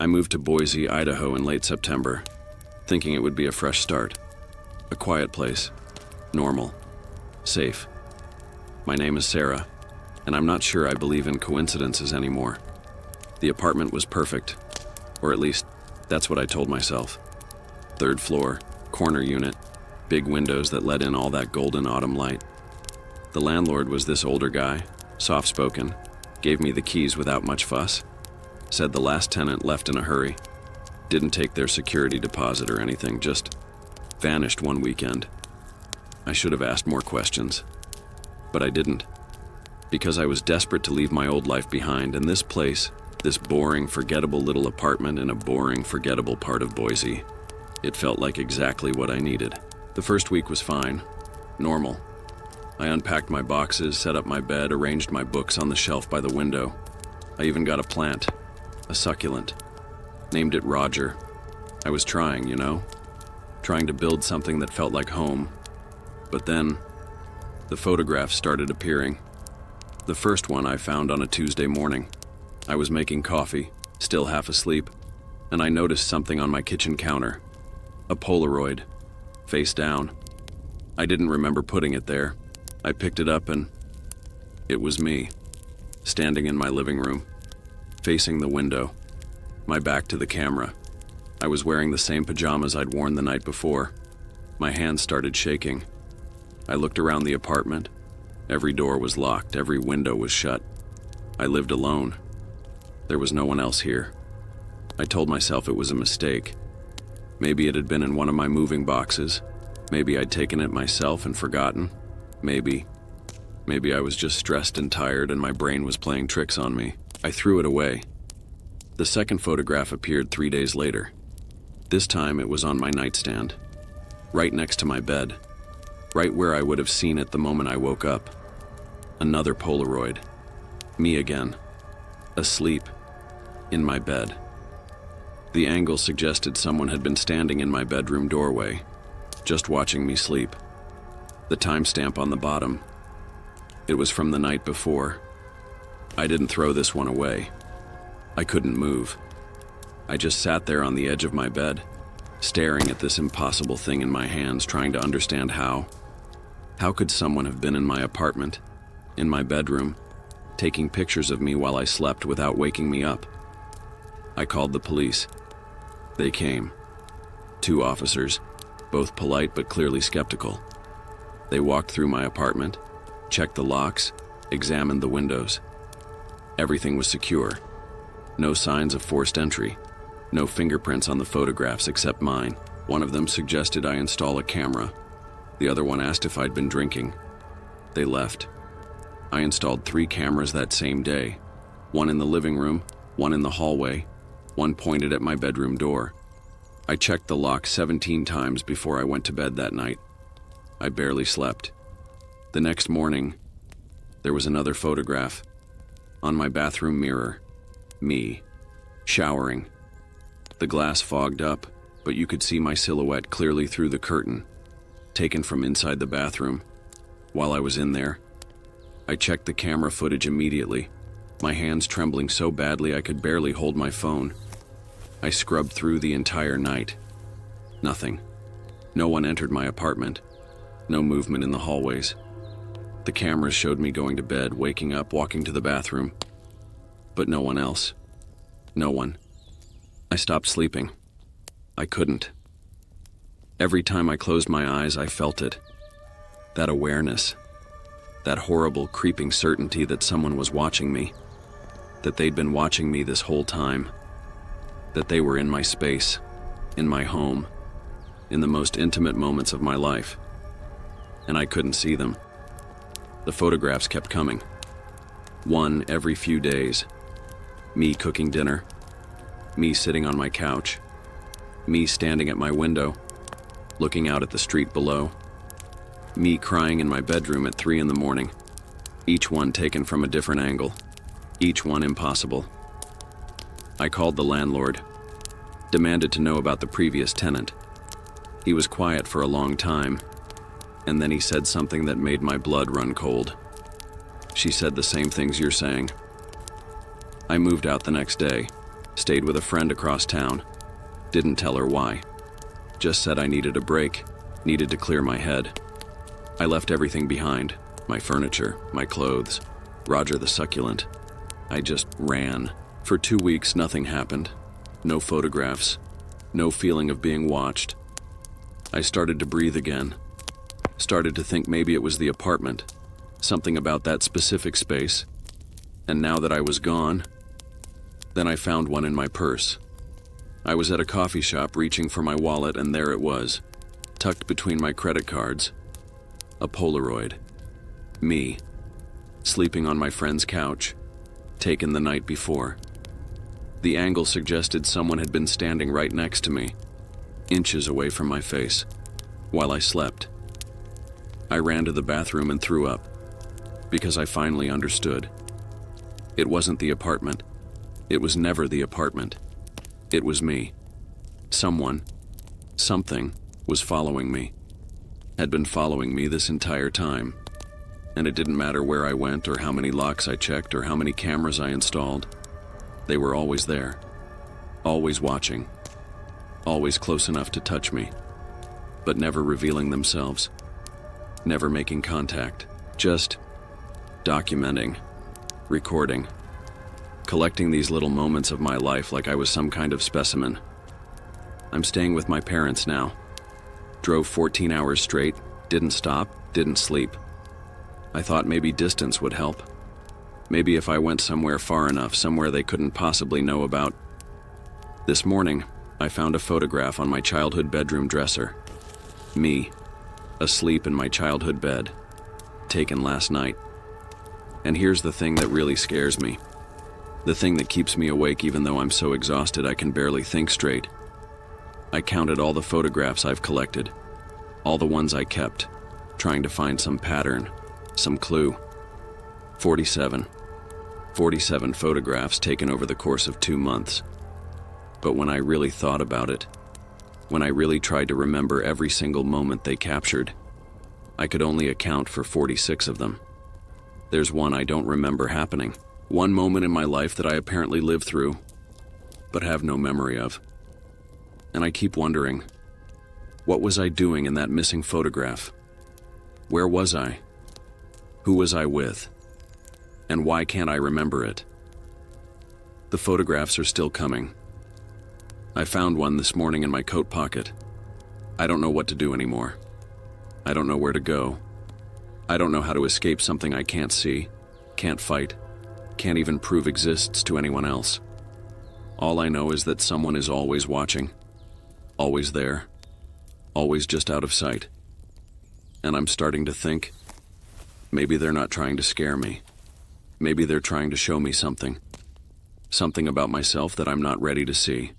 I moved to Boise, Idaho in late September, thinking it would be a fresh start. A quiet place. Normal. Safe. My name is Sarah, and I'm not sure I believe in coincidences anymore. The apartment was perfect, or at least, that's what I told myself. Third floor, corner unit, big windows that let in all that golden autumn light. The landlord was this older guy, soft-spoken, gave me the keys without much fuss, said the last tenant left in a hurry, didn't take their security deposit or anything, just vanished one weekend. I should have asked more questions, but I didn't, because I was desperate to leave my old life behind, and this place, this boring, forgettable little apartment in a boring, forgettable part of Boise, it felt like exactly what I needed. The first week was fine, normal. I unpacked my boxes, set up my bed, arranged my books on the shelf by the window. I even got a plant, a succulent. Named it Roger. I was trying, trying to build something that felt like home. But then, the photographs started appearing. The first one I found on a Tuesday morning. I was making coffee, still half asleep, and I noticed something on my kitchen counter. A Polaroid, face down. I didn't remember putting it there. I picked it up and it was me, standing in my living room, facing the window, my back to the camera. I was wearing the same pajamas I'd worn the night before. My hands started shaking. I looked around the apartment. Every door was locked, every window was shut. I lived alone. There was no one else here. I told myself it was a mistake. Maybe it had been in one of my moving boxes. Maybe I'd taken it myself and forgotten. Maybe I was just stressed and tired and my brain was playing tricks on me. I threw it away. The second photograph appeared 3 days later. This time it was on my nightstand, right next to my bed, right where I would have seen it the moment I woke up. Another Polaroid. Me again. Asleep. In my bed. The angle suggested someone had been standing in my bedroom doorway, just watching me sleep. The timestamp on the bottom. It was from the night before. I didn't throw this one away. I couldn't move. I just sat there on the edge of my bed, staring at this impossible thing in my hands, trying to understand how. How could someone have been in my apartment, in my bedroom, taking pictures of me while I slept without waking me up? I called the police. They came. 2 officers, both polite but clearly skeptical. They walked through my apartment, checked the locks, examined the windows. Everything was secure. No signs of forced entry. No fingerprints on the photographs except mine. One of them suggested I install a camera. The other one asked if I'd been drinking. They left. I installed 3 cameras that same day. One in the living room, one in the hallway, one pointed at my bedroom door. I checked the lock 17 times before I went to bed that night. I barely slept. The next morning, there was another photograph. On my bathroom mirror, me, showering. The glass fogged up, but you could see my silhouette clearly through the curtain, taken from inside the bathroom. While I was in there, I checked the camera footage immediately, my hands trembling so badly I could barely hold my phone. I scrubbed through the entire night. Nothing. No one entered my apartment. No movement in the hallways. The cameras showed me going to bed, waking up, walking to the bathroom. But no one else. No one. I stopped sleeping. I couldn't. Every time I closed my eyes, I felt it. That awareness. That horrible, creeping certainty that someone was watching me. That they'd been watching me this whole time. That they were in my space, in my home, in the most intimate moments of my life. And I couldn't see them. The photographs kept coming. One every few days. Me cooking dinner. Me sitting on my couch. Me standing at my window, looking out at the street below. Me crying in my bedroom at 3 in the morning. Each one taken from a different angle. Each one impossible. I called the landlord, demanded to know about the previous tenant. He was quiet for a long time, and then he said something that made my blood run cold. She said the same things you're saying. I moved out the next day, Stayed with a friend across town. Didn't tell her why. Just said I needed a break, needed to clear my head. I left everything behind, my furniture, my clothes, Roger the succulent. I just ran. For 2 weeks, nothing happened. No photographs, no feeling of being watched. I started to breathe again. Started to think maybe it was the apartment, something about that specific space. And now that I was gone, then I found one in my purse. I was at a coffee shop reaching for my wallet, and there it was, tucked between my credit cards. A Polaroid. Me, sleeping on my friend's couch, taken the night before. The angle suggested someone had been standing right next to me, inches away from my face, while I slept. I ran to the bathroom and threw up, because I finally understood. It wasn't the apartment. It was never the apartment. It was me. Someone, something, was following me. Had been following me this entire time. And it didn't matter where I went or how many locks I checked or how many cameras I installed. They were always there. Always watching. Always close enough to touch me. But never revealing themselves. Never making contact. Just documenting. Recording. Collecting these little moments of my life like I was some kind of specimen. I'm staying with my parents now. Drove 14 hours straight, didn't stop, didn't sleep. I thought maybe distance would help. Maybe if I went somewhere far enough, somewhere they couldn't possibly know about. This morning, I found a photograph on my childhood bedroom dresser. Me, asleep in my childhood bed, taken last night. And here's the thing that really scares me. The thing that keeps me awake even though I'm so exhausted I can barely think straight. I counted all the photographs I've collected, all the ones I kept, trying to find some pattern, some clue. 47. 47 photographs taken over the course of 2 months. But when I really thought about it, when I really tried to remember every single moment they captured, I could only account for 46 of them. There's one I don't remember happening. One moment in my life that I apparently lived through, but have no memory of. And I keep wondering, what was I doing in that missing photograph? Where was I? Who was I with? And why can't I remember it? The photographs are still coming. I found one this morning in my coat pocket. I don't know what to do anymore. I don't know where to go. I don't know how to escape something I can't see, can't fight, can't even prove exists to anyone else. All I know is that someone is always watching, always there, always just out of sight. And I'm starting to think, maybe they're not trying to scare me. Maybe they're trying to show me something. Something about myself that I'm not ready to see.